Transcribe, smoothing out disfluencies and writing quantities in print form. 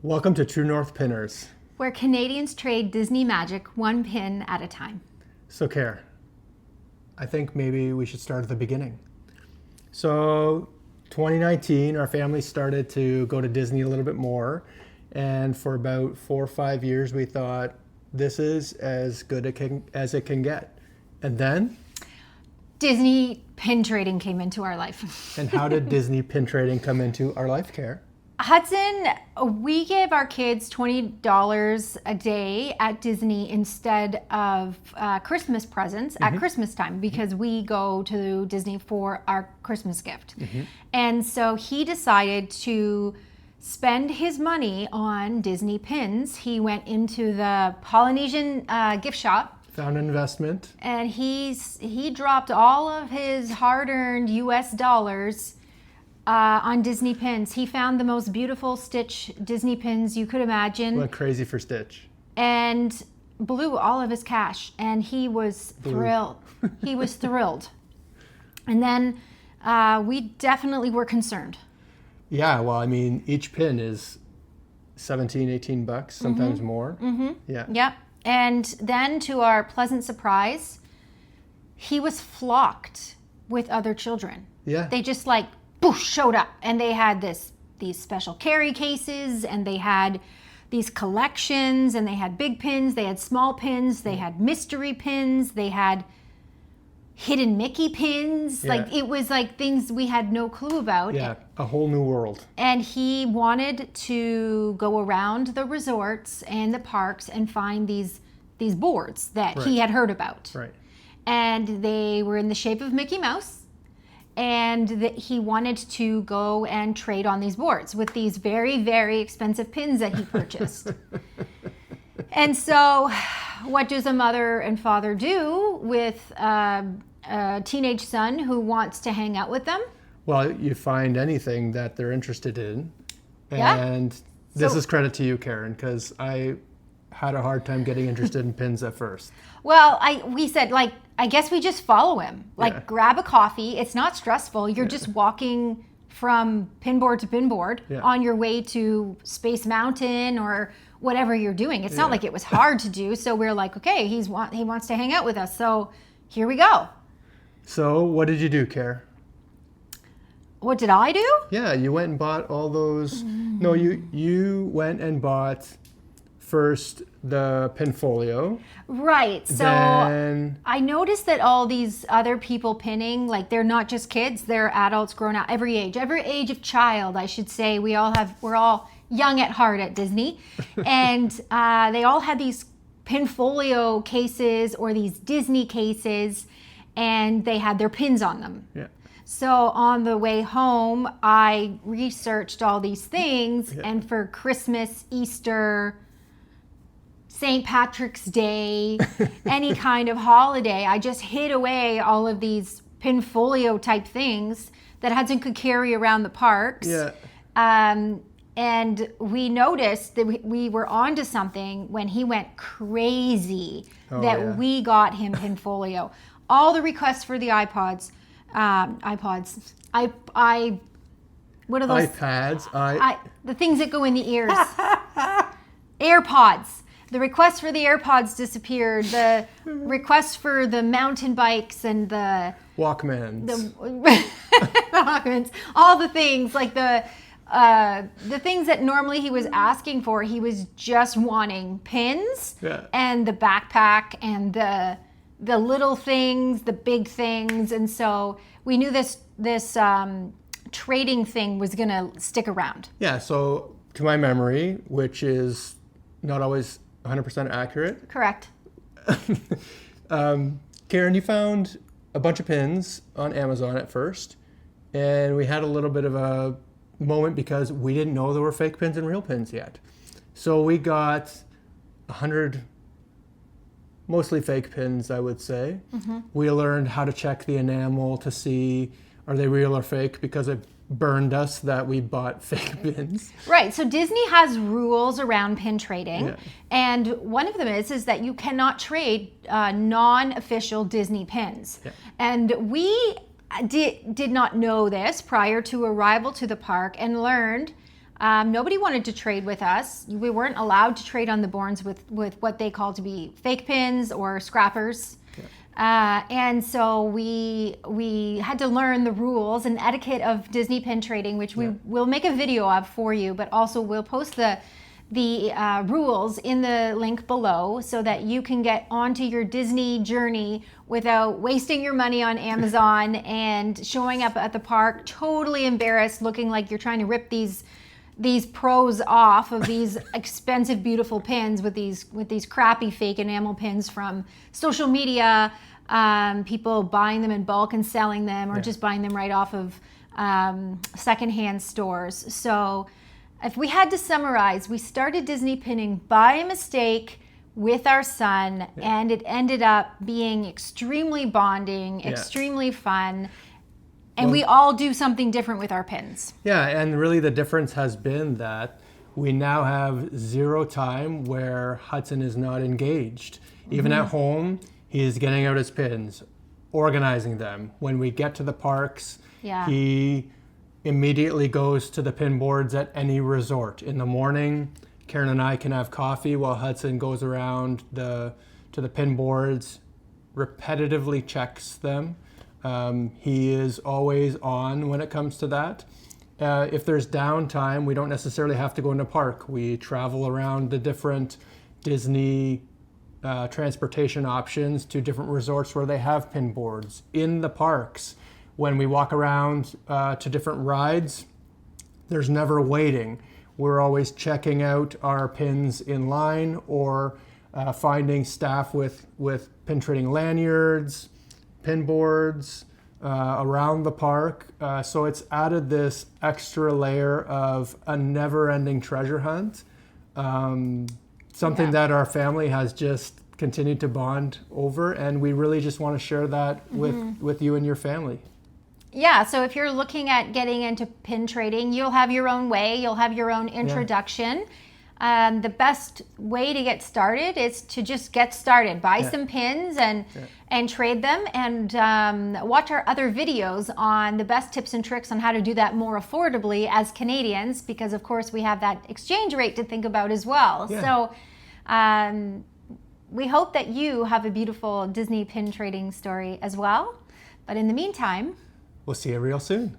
Welcome to True North Pinners. Where Canadians trade Disney magic one pin at a time. So, Care, I think maybe we should start at the beginning. So, 2019, our family started to go to Disney a little bit more. And for about 4 or 5 years, we thought this is as good as it can get. And then? Disney pin trading came into our life. And how did Disney pin trading come into our life, Care? Hudson, we give our kids $20 a day at Disney instead of Christmas presents at Christmas time because we go to Disney for our Christmas gift. And so he decided to spend his money on Disney pins. He went into the Polynesian gift shop. Found an investment. And he dropped all of his hard-earned US dollars on Disney pins. He found the most beautiful Stitch Disney pins you could imagine. Went crazy for Stitch. And blew all of his cash. And he was thrilled. He was thrilled. And then we definitely were concerned. Yeah, well, I mean, each pin is $17, $18, sometimes more. Yeah. Yep. And then to our pleasant surprise, he was flocked with other children. Yeah. They just like boosh, showed up, and they had these special carry cases, and they had these collections, and they had big pins, they had small pins, they had mystery pins, they had hidden Mickey pins. Yeah. Like it was like things we had no clue about. Yeah, a whole new world. And he wanted to go around the resorts and the parks and find these boards that he had heard about. Right. And they were in the shape of Mickey Mouse. And he wanted to go and trade on these boards with these very, very expensive pins that he purchased. And so what does a mother and father do with a teenage son who wants to hang out with them? Well, you find anything that they're interested in. Yeah. And this is credit to you, Karen, because I had a hard time getting interested in pins at first. Well, we said, like, I guess we just follow him. Like, grab a coffee. It's not stressful. You're just walking from pinboard to pinboard on your way to Space Mountain or whatever you're doing. It's not like it was hard to do. So we're like, okay, he wants to hang out with us. So here we go. So what did you do, Care? What did I do? Yeah, you went and bought all those. No, you went and bought first the Pinfolio. Right. So then I noticed that all these other people pinning, like they're not just kids, they're adults grown out, every age of child, I should say. We're all young at heart at Disney. And they all had these Pinfolio cases or these Disney cases, and they had their pins on them. Yeah. So on the way home, I researched all these things, and for Christmas, Easter, St. Patrick's Day, any kind of holiday, I just hid away all of these Pinfolio type things that Hudson could carry around the parks. Yeah. And we noticed that we were onto something when he went crazy we got him Pinfolio. All the requests for the iPods, what are those? iPads. The things that go in the ears. AirPods. The request for the AirPods disappeared. The request for the mountain bikes and the Walkmans. the Walkmans, all the things like the things that normally he was asking for, he was just wanting pins and the backpack and the little things, the big things, and so we knew this trading thing was going to stick around. Yeah. So to my memory, which is not always 100% accurate. Correct. Karen, you found a bunch of pins on Amazon at first, and we had a little bit of a moment because we didn't know there were fake pins and real pins yet. So we got 100 mostly fake pins, I would say. We learned how to check the enamel to see are they real or fake because it burned us that we bought fake pins. Right. So Disney has rules around pin trading. And one of them is that you cannot trade non-official Disney pins. And we did not know this prior to arrival to the park and learned Nobody wanted to trade with us. We weren't allowed to trade on the boards with what they call to be fake pins or scrappers. And so we had to learn the rules and etiquette of Disney pin trading, which we will make a video of for you, but also we'll post the rules in the link below so that you can get onto your Disney journey without wasting your money on Amazon and showing up at the park totally embarrassed, looking like you're trying to rip these pros off of these expensive, beautiful pins with these crappy fake enamel pins from social media, people buying them in bulk and selling them, or just buying them right off of secondhand stores. So if we had to summarize, we started Disney pinning by mistake with our son, and it ended up being extremely bonding, extremely fun. And we all do something different with our pins. Yeah, and really the difference has been that we now have zero time where Hudson is not engaged. Even at home, he is getting out his pins, organizing them. When we get to the parks, he immediately goes to the pin boards at any resort. In the morning, Karen and I can have coffee while Hudson goes around to the pin boards, repetitively checks them. He is always on when it comes to that. If there's downtime, we don't necessarily have to go into park. We travel around the different Disney transportation options to different resorts where they have pin boards. In the parks, when we walk around to different rides, there's never waiting. We're always checking out our pins in line, or finding staff with pin trading lanyards, pin boards around the park. So it's added this extra layer of a never-ending treasure hunt. Something that our family has just continued to bond over, and we really just want to share that with you and your family. Yeah, so if you're looking at getting into pin trading, you'll have your own way, you'll have your own introduction. The best way to get started is to just get started. Buy some pins and trade them, and watch our other videos on the best tips and tricks on how to do that more affordably as Canadians, because of course we have that exchange rate to think about as well. So we hope that you have a beautiful Disney pin trading story as well. But in the meantime, we'll see you real soon.